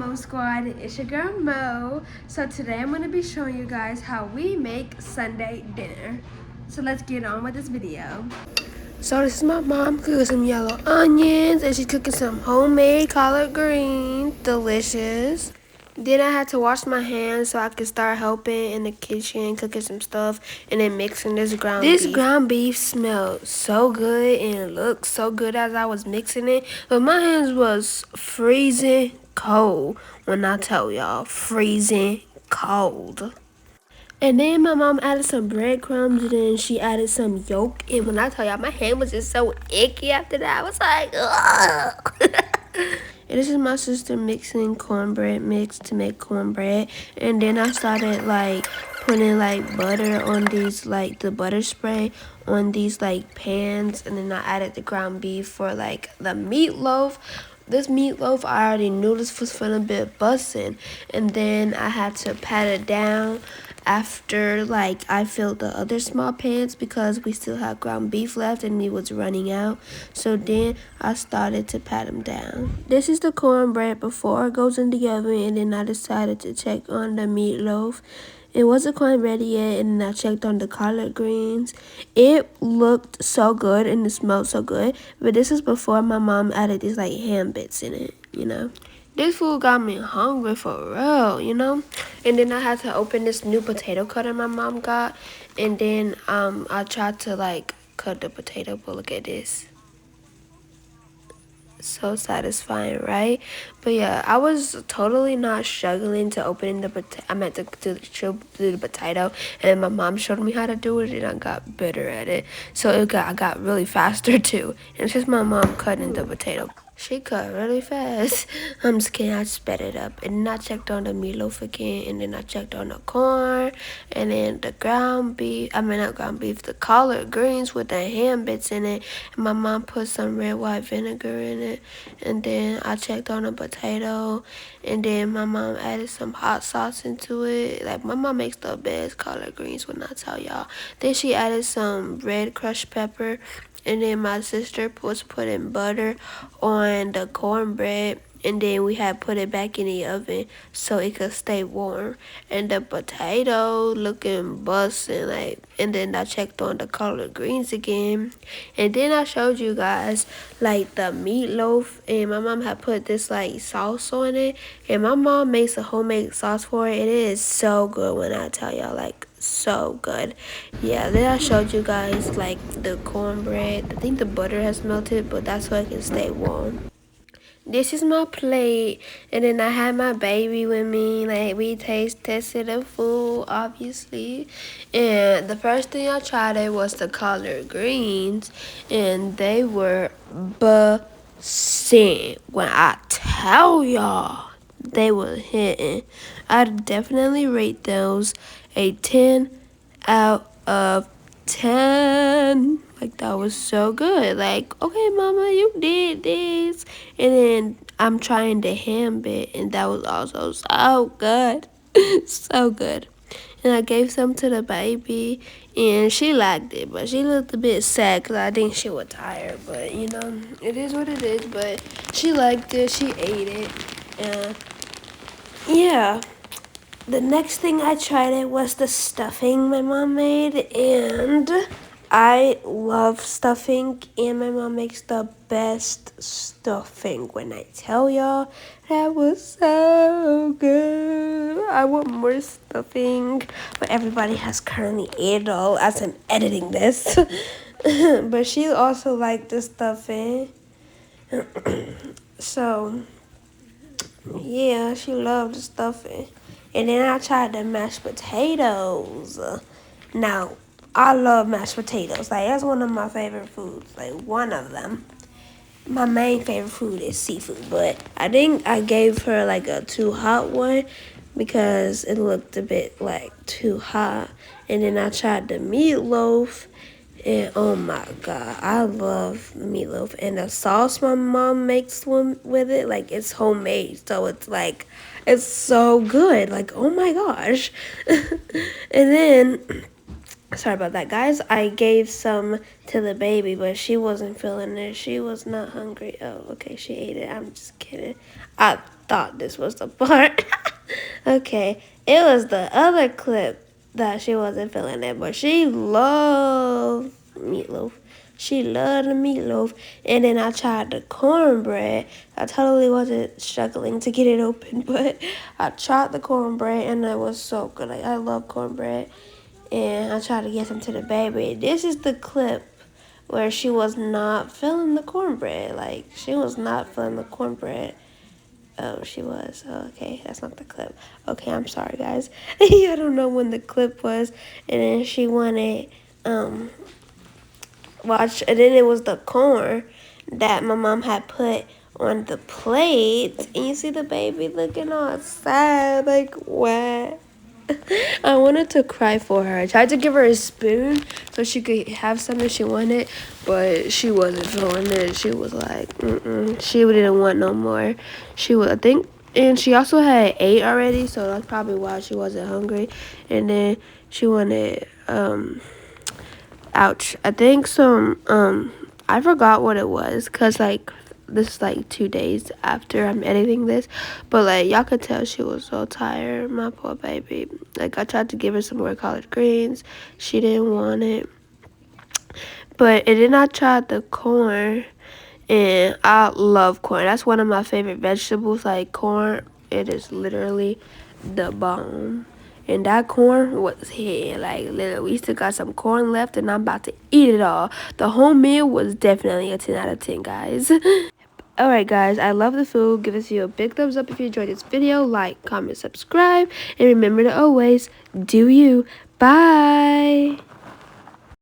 Mo Squad, it's your girl Mo. So today I'm going to be showing you guys how we make Sunday dinner. So let's get on with this video. So this is my mom cooking some yellow onions and she's cooking some homemade collard greens. Delicious. Then I had to wash my hands so I could start helping in the kitchen, cooking some stuff, and then mixing this ground beef. This ground beef smelled so good and it looked so good as I was mixing it, but my hands was freezing cold when I tell y'all, freezing cold. And then my mom added some breadcrumbs and then she added some yolk. And when I tell y'all, my hand was just so icky after that. I was like, ugh. And this is my sister mixing cornbread mix to make cornbread. And then I started like putting like butter on these, like the butter spray on these like pans. And then I added the ground beef for like the meatloaf. This meatloaf, I already knew this was finna be bussin'. And then I had to pat it down after like I filled the other small pans because we still had ground beef left and it was running out. So then I started to pat them down. This is the cornbread before it goes in the oven, and then I decided to check on the meatloaf. It wasn't quite ready yet, and then I checked on the collard greens. It looked so good and it smelled so good, but this is before my mom added these like ham bits in it, you know. This food got me hungry for real, you know. And then I had to open this new potato cutter my mom got, and then I tried to like cut the potato, but look at this. So satisfying, right? But yeah, I was totally not struggling to open the potato. I meant to do the potato, and my mom showed me how to do it, and I got better at it. So I got really faster too. And it's just my mom cutting the potato. She cut really fast. I'm just kidding, I sped it up. And then I checked on the meatloaf again, and then I checked on the corn, and then the ground beef, not ground beef, the collard greens with the ham bits in it. And my mom put some red white vinegar in it. And then I checked on the potato, and then my mom added some hot sauce into it. Like, my mom makes the best collard greens when I tell y'all. Then she added some red crushed pepper. And then my sister was putting butter on the cornbread, and then we had put it back in the oven so it could stay warm. And the potato looking bussin', like. And then I checked on the collard greens again, and then I showed you guys like the meatloaf, and my mom had put this like sauce on it, and my mom makes a homemade sauce for it, and it is so good when I tell y'all, like, so good. Yeah, then I showed you guys like the cornbread. I think the butter has melted, but that's so it can stay warm. This is my plate, and then I had my baby with me. Like, we tested the food, obviously, and the first thing I tried it was the collard greens, and they were bussin'. When I tell y'all, they were hitting. I'd definitely rate those a 10 out of 10. Like, that was so good. Like, okay, mama, you did this. And then I'm trying the ham bit, and that was also so good. So good. And I gave some to the baby, and she liked it, but she looked a bit sad because I think she was tired. But, you know, it is what it is. But she liked it. She ate it. And, yeah. The next thing I tried it was the stuffing my mom made, and I love stuffing, and my mom makes the best stuffing. When I tell y'all, that was so good. I want more stuffing, but everybody has currently ate it all as I'm editing this. But she also liked the stuffing. So, yeah, she loved the stuffing. And then I tried the mashed potatoes. Now, I love mashed potatoes. Like, that's one of my favorite foods. Like, one of them. My main favorite food is seafood. But I think I gave her, like, a too hot one because it looked a bit, like, too hot. And then I tried the meatloaf. And, oh, my God. I love meatloaf. And the sauce my mom makes with it, like, it's homemade. So it's, like, it's so good. Like, oh, my gosh. And then, sorry about that, guys. I gave some to the baby, but she wasn't feeling it. She was not hungry. Oh, okay, she ate it. I'm just kidding. I thought this was the part. Okay, it was the other clip that she wasn't feeling it, but she loved meatloaf. She loved the meatloaf. And then I tried the cornbread. I totally wasn't struggling to get it open, but I tried the cornbread and it was so good. Like, I love cornbread. And I tried to get some to the baby. This is the clip where she was not feeling the cornbread. Like, she was not feeling the cornbread. Oh, she was. Oh, okay, that's not the clip. Okay, I'm sorry, guys. I don't know when the clip was. And then she wanted, watch, and then it was the corn that my mom had put on the plate. And you see the baby looking all sad, like, what? I wanted to cry for her. I tried to give her a spoon so she could have something she wanted, but she wasn't feeling it. She was like, she didn't want no more. She was, I think, and she also had ate already, so that's probably why she wasn't hungry. And then she wanted, ouch, I think some, I forgot what it was, because, like, this is like 2 days after I'm editing this, but like y'all could tell she was so tired, my poor baby. Like, I tried to give her some more collard greens, she didn't want it, and then I tried the corn, and I love corn. That's one of my favorite vegetables. Like, corn, it is literally the bomb. And that corn was here. Like, literally, we still got some corn left, and I'm about to eat it all. The whole meal was definitely a 10 out of 10, guys. Alright, guys, I love the food. Give this video a big thumbs up if you enjoyed this video. Like, comment, subscribe. And remember to always do you. Bye.